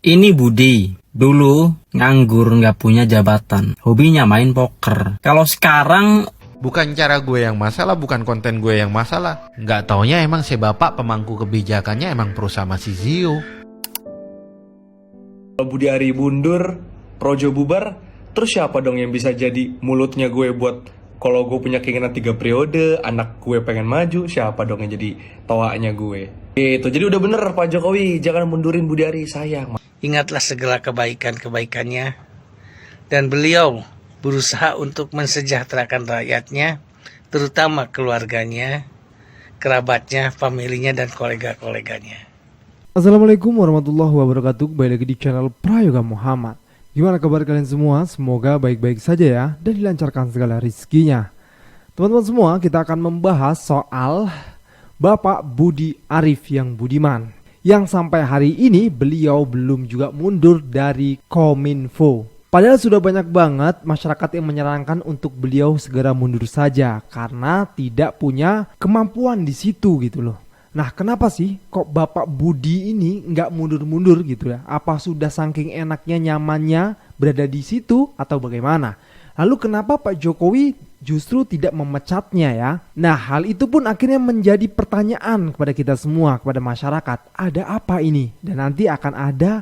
Ini Budi, dulu nganggur nggak punya jabatan, hobinya main poker. Kalau sekarang Bukan cara gue yang masalah, bukan konten gue yang masalah. Nggak taunya emang si bapak pemangku kebijakannya emang pro sama si Zio. Kalau Budi Ari mundur, Projo bubar, terus siapa dong yang bisa jadi mulutnya gue buat kalau gue punya keinginan 3 periode, anak gue pengen maju, siapa dong yang jadi toanya gue? Gitu, jadi udah bener Pak Jokowi, jangan mundurin Budi Ari, sayang. Ingatlah segala kebaikan-kebaikannya, dan beliau berusaha untuk mensejahterakan rakyatnya, terutama keluarganya, kerabatnya, familinya, dan kolega-koleganya. Assalamualaikum warahmatullahi wabarakatuh. Kembali lagi di channel Prayoga Muhammad. Gimana kabar kalian semua? Semoga baik-baik saja ya, dan dilancarkan segala rizkinya. Teman-teman semua, kita akan membahas soal Bapak Budi Arif yang budiman, yang sampai hari ini beliau belum juga mundur dari Kominfo. Padahal sudah banyak banget masyarakat yang menyarankan untuk beliau segera mundur saja karena tidak punya kemampuan di situ gitu loh. Nah, kenapa sih kok Bapak Budi ini nggak mundur-mundur gitu ya? Apa sudah saking enaknya, nyamannya berada di situ atau bagaimana? Lalu kenapa Pak Jokowi justru tidak memecatnya ya? Nah, hal itu pun akhirnya menjadi pertanyaan kepada kita semua, kepada masyarakat. Ada apa ini? Dan nanti akan ada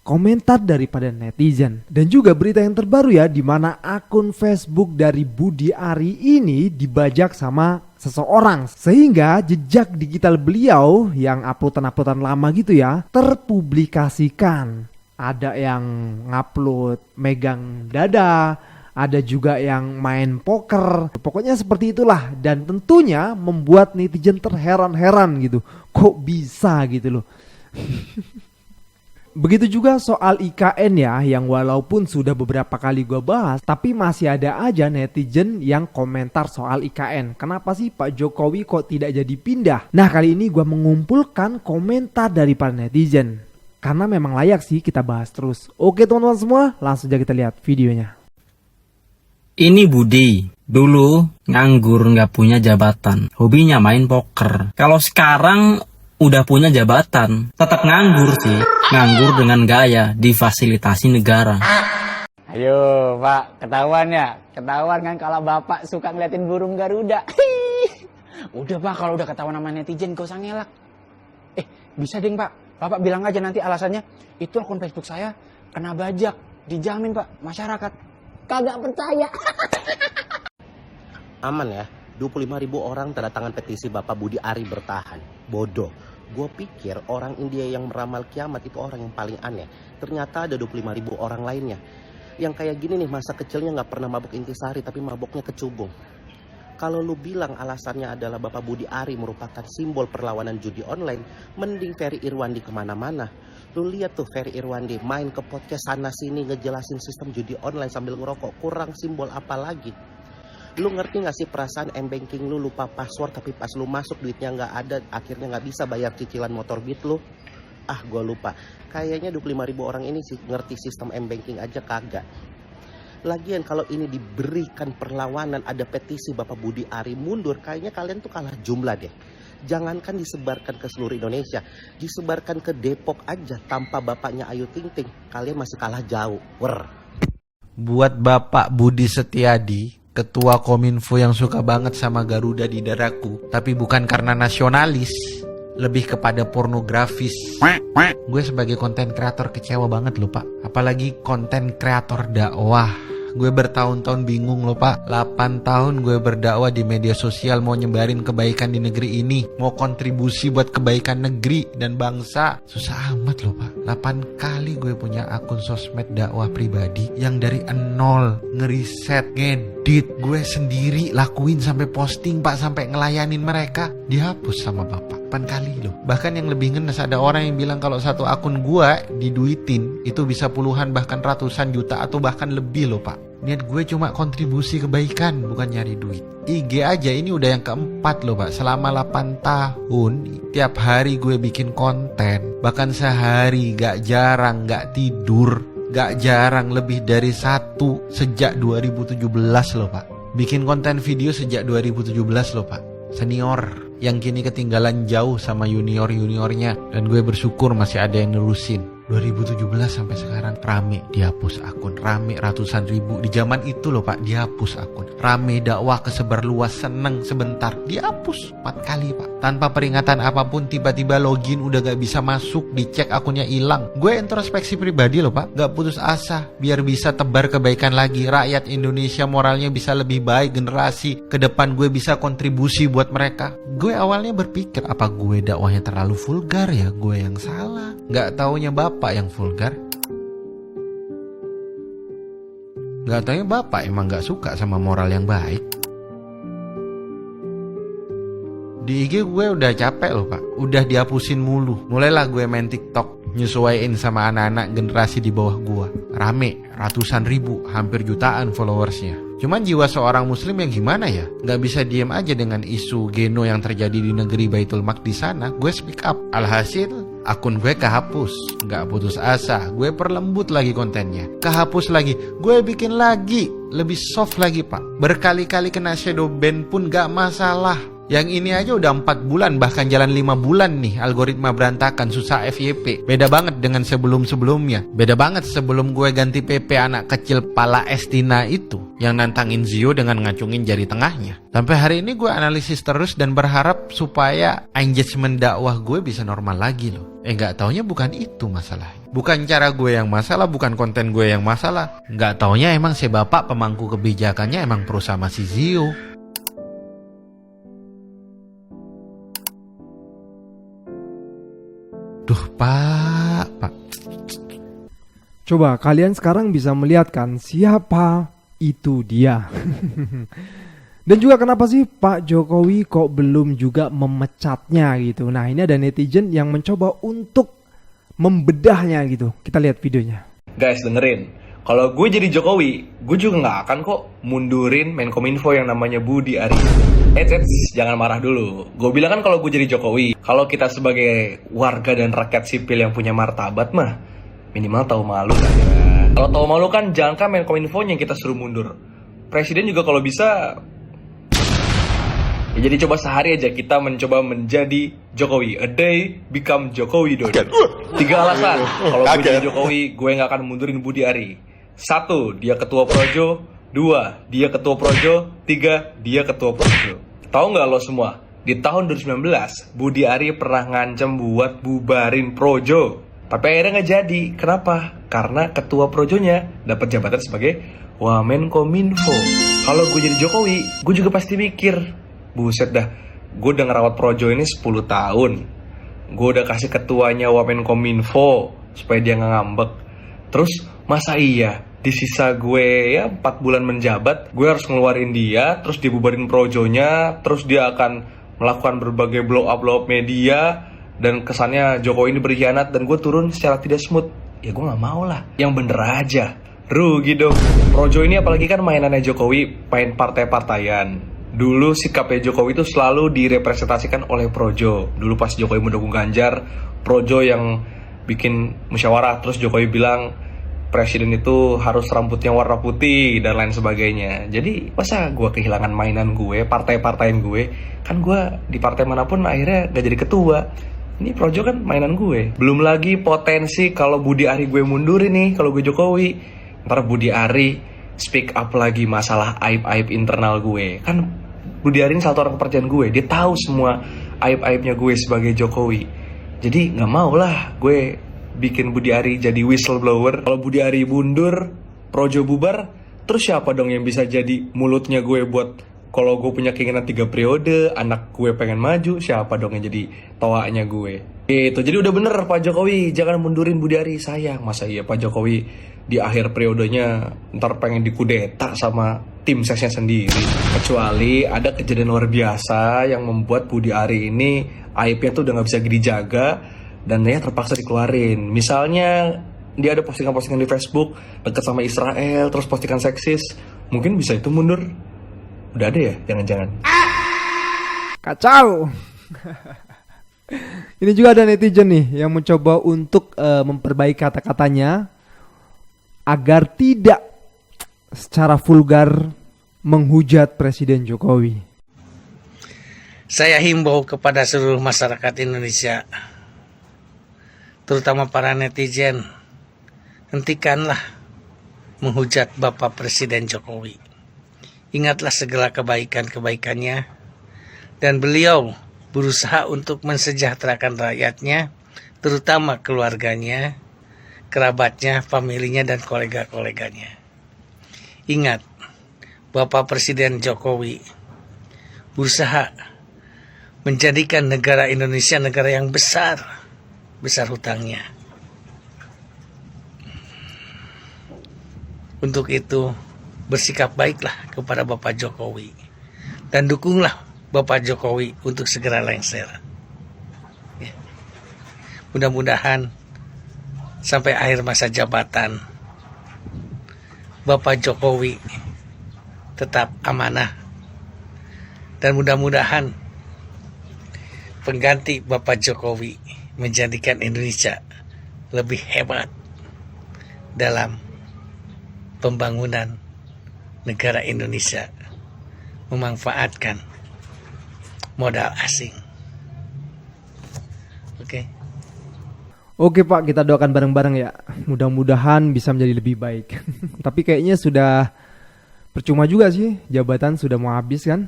komentar daripada netizen. Dan juga berita yang terbaru ya, di mana akun Facebook dari Budi Ari ini dibajak sama seseorang, sehingga jejak digital beliau yang uploadan lama gitu ya terpublikasikan. Ada yang ngupload megang dada, ada juga yang main poker. Pokoknya seperti itulah, dan tentunya membuat netizen terheran-heran gitu. Kok bisa gitu loh. Begitu juga soal IKN ya, yang walaupun sudah beberapa kali gue bahas, tapi masih ada aja netizen yang komentar soal IKN. Kenapa sih Pak Jokowi kok tidak jadi pindah? Nah, kali ini gue mengumpulkan komentar dari para netizen, karena memang layak sih kita bahas terus. Oke teman-teman semua, langsung aja kita lihat videonya. ini Budi, dulu nganggur nggak punya jabatan, hobinya main poker. Kalau sekarang udah punya jabatan, tetap nganggur sih. Nganggur dengan gaya difasilitasi negara. Ayo Pak, ketahuan ya? Ketahuan kan kalau Bapak suka ngeliatin burung Garuda. Udah Pak, kalau udah ketahuan sama netizen gak usah ngelak. Bisa ding Pak, Bapak bilang aja nanti alasannya, itu akun Facebook saya kena bajak. Dijamin Pak, masyarakat kagak percaya. Aman ya, 25.000 orang tanda tangan petisi Bapak Budi Ari bertahan. Bodoh. Gue pikir orang India yang meramal kiamat itu orang yang paling aneh. Ternyata ada 25.000 orang lainnya yang kayak gini nih, masa kecilnya gak pernah mabuk intisari tapi mabuknya kecubung. Kalau lu bilang alasannya adalah Bapak Budi Ari merupakan simbol perlawanan judi online, mending Ferry Irwandi kemana-mana. Lu lihat tuh Ferry Irwandi main ke podcast sana sini ngejelasin sistem judi online sambil ngerokok. Kurang simbol apa lagi? Lu ngerti gak sih perasaan M-Banking lu lupa password tapi pas lu masuk duitnya gak ada, akhirnya gak bisa bayar cicilan motor Beat lu? Gue lupa. Kayaknya 25.000 orang ini sih ngerti sistem M-Banking aja kagak. Lagian kalau ini diberikan perlawanan, ada petisi Bapak Budi Ari mundur, kayaknya kalian tuh kalah jumlah deh. Jangankan disebarkan ke seluruh Indonesia, disebarkan ke Depok aja tanpa bapaknya Ayu Ting Ting, kalian masih kalah jauh. Buat Bapak Budi Setiadi, Ketua Kominfo yang suka banget sama Garuda di dadaku, tapi bukan karena nasionalis, lebih kepada pornografis. Gue sebagai konten kreator kecewa banget loh Pak. Apalagi konten kreator dakwah. Gue bertahun-tahun bingung loh Pak. 8 tahun gue berdakwah di media sosial, mau nyebarin kebaikan di negeri ini, mau kontribusi buat kebaikan negeri dan bangsa. Susah amat loh Pak. 8 kali gue punya akun sosmed dakwah pribadi yang dari nol, ngeriset, ngedit, gue sendiri lakuin sampai posting Pak, sampai ngelayanin mereka, dihapus sama Bapak. 8 kali loh. Bahkan yang lebih ngenes, ada orang yang bilang kalau satu akun gue diduitin itu bisa puluhan bahkan ratusan juta atau bahkan lebih loh Pak. Niat gue cuma kontribusi kebaikan, bukan nyari duit. IG aja ini udah yang keempat loh Pak. Selama 8 tahun tiap hari gue bikin konten, bahkan sehari gak jarang, gak tidur, gak jarang lebih dari 1 sejak 2017 loh Pak. Bikin konten video sejak 2017 loh Pak. Senior yang kini ketinggalan jauh sama junior-juniornya, dan gue bersyukur masih ada yang nerusin. 2017 sampai sekarang rame dihapus akun, rame ratusan ribu. Di zaman itu loh Pak, dihapus akun. Rame dakwah kesebar luas, seneng sebentar, dihapus 4 kali Pak. Tanpa peringatan apapun, tiba-tiba login udah gak bisa masuk, dicek akunnya hilang. Gue introspeksi pribadi loh Pak, gak putus asa biar bisa tebar kebaikan lagi. Rakyat Indonesia moralnya bisa lebih baik, generasi ke depan gue bisa kontribusi buat mereka. Gue awalnya berpikir, apa gue dakwahnya terlalu vulgar ya, gue yang salah. Gak taunya bapak yang vulgar. Gak taunya bapak emang gak suka sama moral yang baik. Di IG gue udah capek loh Pak, udah dihapusin mulu. Mulailah gue main TikTok, nyesuaiin sama anak-anak generasi di bawah gue. Rame, ratusan ribu, hampir jutaan followersnya. Cuman jiwa seorang muslim yang gimana ya? Gak bisa diem aja dengan isu geno yang terjadi di negeri Baitul Maqdis sana. Gue speak up. Alhasil akun gue kehapus. Gak putus asa, gue perlembut lagi kontennya. Kehapus lagi, gue bikin lagi. Lebih soft lagi Pak. Berkali-kali kena shadow ban pun gak masalah. Yang ini aja udah 4 bulan, bahkan jalan 5 bulan nih. Algoritma berantakan, susah FYP. Beda banget dengan sebelum-sebelumnya. Beda banget sebelum gue ganti PP anak kecil pala Estina itu, yang nantangin Zio dengan ngacungin jari tengahnya. Sampai hari ini gue analisis terus dan berharap supaya engagement dakwah gue bisa normal lagi loh. Gak taunya bukan itu masalahnya. Bukan cara gue yang masalah, bukan konten gue yang masalah. Gak taunya emang si bapak pemangku kebijakannya emang pro sama si Zio. Duh Pak. Coba kalian sekarang bisa melihat kan siapa itu dia. Dan juga kenapa sih Pak Jokowi kok belum juga memecatnya gitu. Nah ini ada netizen yang mencoba untuk membedahnya gitu. Kita lihat videonya. Guys dengerin, kalau gue jadi Jokowi, gue juga nggak akan kok mundurin Menkominfo yang namanya Budi Ari. Jangan marah dulu. Gue bilang kan kalau gue jadi Jokowi, kalau kita sebagai warga dan rakyat sipil yang punya martabat mah, minimal tahu malu lah ya. Kalau tahu malu kan jangan kan Menkominfo yang kita suruh mundur. Presiden juga kalau bisa, ya jadi coba sehari aja kita mencoba menjadi Jokowi. A day become Jokowi Dodo. 3 alasan kalau gue jadi Jokowi, gue nggak akan mundurin Budi Ari. 1, dia ketua Projo. 2, dia ketua Projo. 3, dia ketua Projo. Tahu nggak lo semua? Di tahun 2019, Budi Ari pernah ngancem buat bubarin Projo. Tapi akhirnya nggak jadi. Kenapa? Karena ketua Projonya dapat jabatan sebagai Wamenkominfo. Kalau gue jadi Jokowi, gue juga pasti mikir, buset dah, gue udah ngerawat Projo ini 10 tahun. Gue udah kasih ketuanya Wamenkominfo supaya dia nggak ngambek. Terus masa iya di sisa gue ya 4 bulan menjabat, gue harus ngeluarin dia, terus dibubarin Projonya, terus dia akan melakukan berbagai blow up media, dan kesannya Jokowi ini berkhianat dan gue turun secara tidak smooth. Ya gue nggak mau lah, yang bener aja. Rugi dong. Projo ini apalagi kan mainannya Jokowi, main partai-partaian. Dulu sikapnya Jokowi itu selalu direpresentasikan oleh Projo. Dulu pas Jokowi mendukung Ganjar, Projo yang bikin musyawarah, terus Jokowi bilang presiden itu harus rambutnya warna putih dan lain sebagainya. Jadi masa gue kehilangan mainan gue, partai-partaian gue? Kan gue di partai manapun akhirnya gak jadi ketua. Ini Projo kan mainan gue. Belum lagi potensi kalau Budi Ari gue mundurin nih, kalau gue Jokowi, ntar Budi Ari speak up lagi masalah aib-aib internal gue. Kan Budi Ari ini satu orang kepercayaan gue, dia tahu semua aib-aibnya gue sebagai Jokowi. Jadi gak mau lah gue bikin Budi Ari jadi whistleblower. Kalau Budi Ari mundur, Projo bubar, terus siapa dong yang bisa jadi mulutnya gue buat kalau gue punya keinginan 3 periode, anak gue pengen maju, siapa dong yang jadi toanya gue? Itu jadi udah bener Pak Jokowi, jangan mundurin Budi Ari. Sayang, masa iya Pak Jokowi di akhir periodenya ntar pengen dikudeta sama tim sesnya sendiri. Kecuali ada kejadian luar biasa yang membuat Budi Ari ini aibnya tuh udah gak bisa dijaga dan dia terpaksa dikeluarin. Misalnya dia ada postingan-postingan di Facebook deket sama Israel, terus postingan seksis, mungkin bisa itu mundur. Udah ada ya? Jangan-jangan. Kacau. Ini juga ada netizen nih yang mencoba untuk memperbaiki kata-katanya agar tidak secara vulgar menghujat Presiden Jokowi. Saya himbau kepada seluruh masyarakat Indonesia, terutama para netizen, hentikanlah menghujat Bapak Presiden Jokowi. Ingatlah segala kebaikan-kebaikannya, dan beliau berusaha untuk mensejahterakan rakyatnya, terutama keluarganya, kerabatnya, familinya, dan kolega-koleganya. Ingat, Bapak Presiden Jokowi berusaha menjadikan negara Indonesia negara yang besar hutangnya. Untuk itu, bersikap baiklah kepada Bapak Jokowi dan dukunglah Bapak Jokowi untuk segera lengser. Ya. Mudah-mudahan sampai akhir masa jabatan Bapak Jokowi tetap amanah, dan mudah-mudahan pengganti Bapak Jokowi menjadikan Indonesia lebih hebat dalam pembangunan negara Indonesia, memanfaatkan modal asing. Oke Pak, kita doakan bareng-bareng ya. Mudah-mudahan bisa menjadi lebih baik. Tapi kayaknya sudah percuma juga sih, jabatan sudah mau habis kan.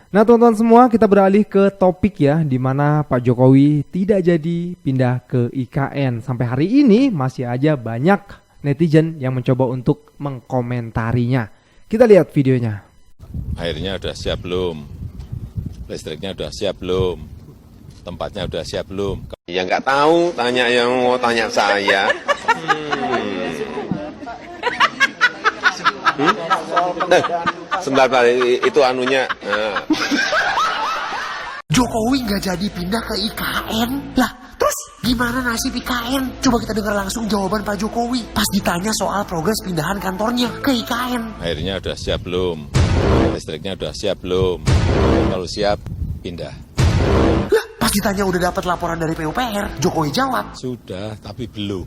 Nah teman-teman semua, kita beralih ke topik ya, di mana Pak Jokowi tidak jadi pindah ke IKN. Sampai hari ini masih aja banyak netizen yang mencoba untuk mengkomentarinya. Kita lihat videonya. Airnya udah siap belum? Listriknya udah siap belum? Tempatnya udah siap belum? Ya nggak tahu, tanya yang mau tanya saya. Sebentar, itu anunya. Jokowi nggak jadi pindah ke IKN. Lah, terus gimana nasib IKN? Coba kita dengar langsung jawaban Pak Jokowi pas ditanya soal progres pindahan kantornya ke IKN. Airnya udah siap belum? Listriknya udah siap belum? Kalau siap, pindah. Lah, pas ditanya udah dapat laporan dari PUPR, Jokowi jawab, sudah, tapi belum.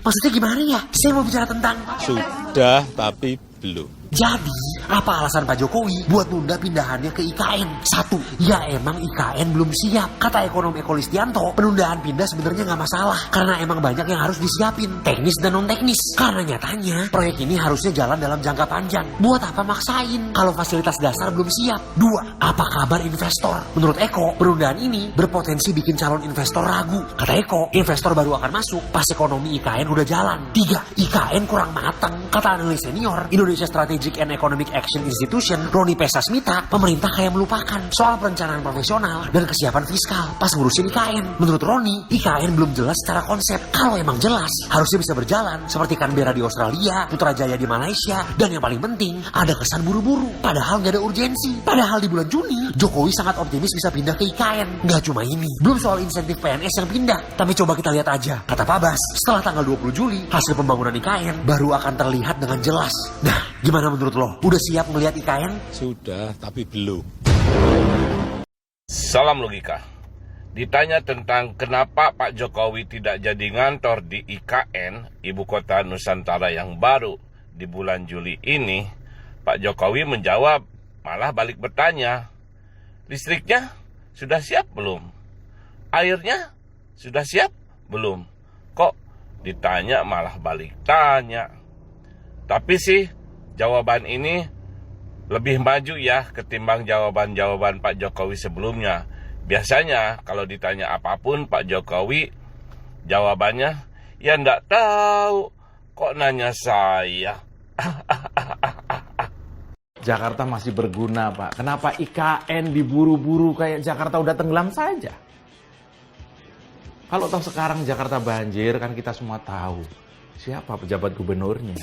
Maksudnya gimana ya? Saya mau bicara tentang Sudah, tapi belum. Jadi, apa alasan Pak Jokowi buat nunda pindahannya ke IKN? Satu, ya emang IKN belum siap. Kata ekonom Eko Listianto, penundaan pindah sebenarnya nggak masalah karena emang banyak yang harus disiapin, teknis dan non teknis. Karena nyatanya proyek ini harusnya jalan dalam jangka panjang. Buat apa maksain kalau fasilitas dasar belum siap? Dua, apa kabar investor? Menurut Eko, penundaan ini berpotensi bikin calon investor ragu. Kata Eko, investor baru akan masuk pas ekonomi IKN udah jalan. Tiga, IKN kurang matang. Kata analis senior Indonesia Strategic and Economic Action Institution, Roni Pesasmita, pemerintah kayak melupakan soal perencanaan profesional dan kesiapan fiskal pas ngurusin IKN. Menurut Roni, IKN belum jelas secara konsep. Kalau emang jelas, harusnya bisa berjalan seperti Canberra di Australia, Putrajaya di Malaysia, dan yang paling penting, ada kesan buru-buru. Padahal nggak ada urgensi. Padahal di bulan Juni, Jokowi sangat optimis bisa pindah ke IKN. Nggak cuma ini, belum soal insentif PNS yang pindah. Tapi coba kita lihat aja, kata Pak Bas, setelah tanggal 20 Juli, hasil pembangunan IKN baru akan terlihat dengan jelas. Nah, gimana menurut lo? Udah siap ngelihat IKN? Sudah, tapi belum. Salam logika. Ditanya tentang kenapa Pak Jokowi tidak jadi ngantor di IKN, Ibu Kota Nusantara yang baru, di bulan Juli ini, Pak Jokowi menjawab, malah balik bertanya, listriknya sudah siap belum? Airnya sudah siap belum? Kok ditanya malah balik tanya? Tapi sih, jawaban ini lebih maju ya ketimbang jawaban-jawaban Pak Jokowi sebelumnya. Biasanya kalau ditanya apapun Pak Jokowi, jawabannya, ya enggak tahu, kok nanya saya. Jakarta masih berguna, Pak. Kenapa IKN diburu-buru kayak Jakarta udah tenggelam saja? Kalau tahu sekarang Jakarta banjir, kan kita semua tahu siapa pejabat gubernurnya.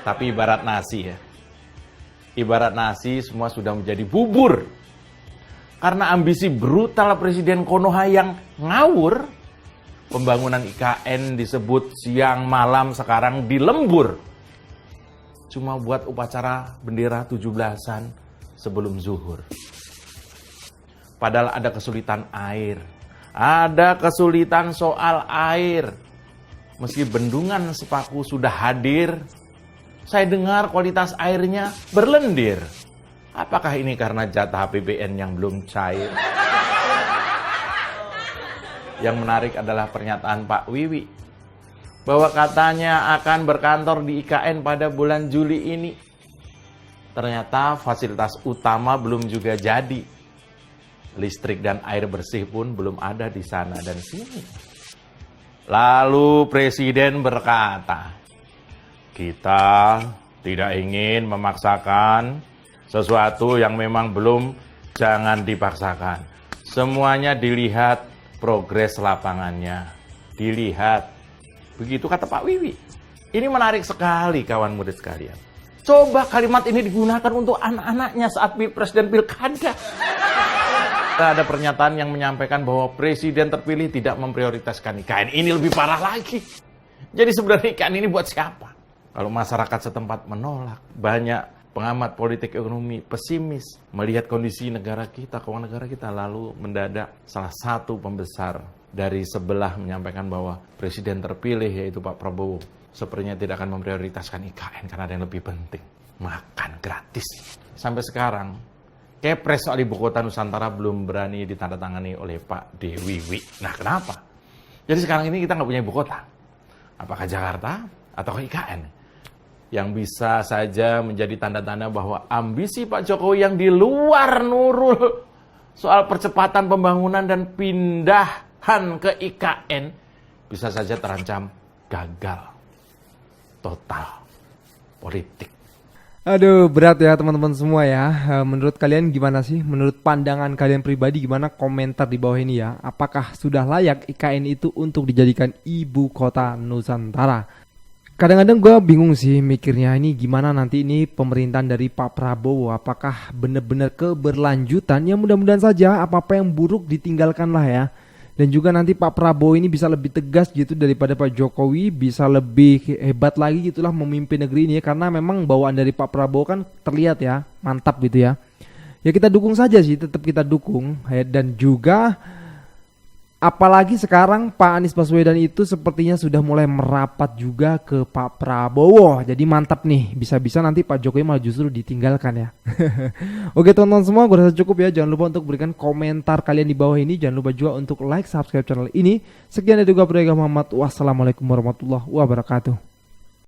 Tapi ibarat nasi ya. Ibarat nasi semua sudah menjadi bubur. Karena ambisi brutal Presiden Konoha yang ngawur, pembangunan IKN disebut siang malam sekarang dilembur. Cuma buat upacara bendera 17-an sebelum zuhur. Padahal ada kesulitan air. Ada kesulitan soal air. Meski bendungan Sepaku sudah hadir, saya dengar kualitas airnya berlendir. Apakah ini karena jatah APBN yang belum cair? Yang menarik adalah pernyataan Pak Wiwi bahwa katanya akan berkantor di IKN pada bulan Juli ini. Ternyata fasilitas utama belum juga jadi. Listrik dan air bersih pun belum ada di sana dan sini. Lalu Presiden berkata, kita tidak ingin memaksakan sesuatu yang memang belum, jangan dipaksakan. Semuanya dilihat progres lapangannya. Dilihat. Begitu kata Pak Wiwi. Ini menarik sekali kawan murid sekalian. Coba kalimat ini digunakan untuk anak-anaknya saat Pilpres dan Pilkada. Ada pernyataan yang menyampaikan bahwa Presiden terpilih tidak memprioritaskan IKN. Ini lebih parah lagi. Jadi sebenarnya IKN ini buat siapa? Kalau masyarakat setempat menolak, banyak pengamat politik ekonomi pesimis melihat kondisi negara kita, keuangan negara kita, lalu mendadak salah satu pembesar dari sebelah menyampaikan bahwa Presiden terpilih yaitu Pak Prabowo sepertinya tidak akan memprioritaskan IKN karena ada yang lebih penting, makan gratis. Sampai sekarang Kepres soal ibu kota Nusantara belum berani ditandatangani oleh Pak Dewiwi. Nah kenapa? Jadi sekarang ini kita nggak punya ibu kota. Apakah Jakarta atau IKN? Yang bisa saja menjadi tanda-tanda bahwa ambisi Pak Jokowi yang di luar Nurul soal percepatan pembangunan dan pindahan ke IKN bisa saja terancam gagal total politik. Aduh, berat ya teman-teman semua ya. Menurut kalian gimana sih? Menurut pandangan kalian pribadi gimana? Komentar di bawah ini ya. Apakah sudah layak IKN itu untuk dijadikan ibu kota Nusantara? Kadang-kadang gue bingung sih mikirnya ini gimana nanti ini pemerintahan dari Pak Prabowo. Apakah benar-benar keberlanjutan? Ya mudah-mudahan saja apa-apa yang buruk ditinggalkanlah ya. Dan juga nanti Pak Prabowo ini bisa lebih tegas gitu daripada Pak Jokowi, bisa lebih hebat lagi gitulah memimpin negeri ini ya. Karena memang bawaan dari Pak Prabowo kan terlihat ya, mantap gitu ya. Ya kita dukung saja sih, tetap kita dukung ya. Dan juga apalagi sekarang Pak Anies Baswedan itu sepertinya sudah mulai merapat juga ke Pak Prabowo. Jadi mantap nih, bisa-bisa nanti Pak Jokowi malah justru ditinggalkan ya. Oke teman-teman semua, gue rasa cukup ya. Jangan lupa untuk berikan komentar kalian di bawah ini. Jangan lupa juga untuk like, subscribe channel ini. Sekian dari gue Prayoga Muhammad. Wassalamualaikum warahmatullahi wabarakatuh.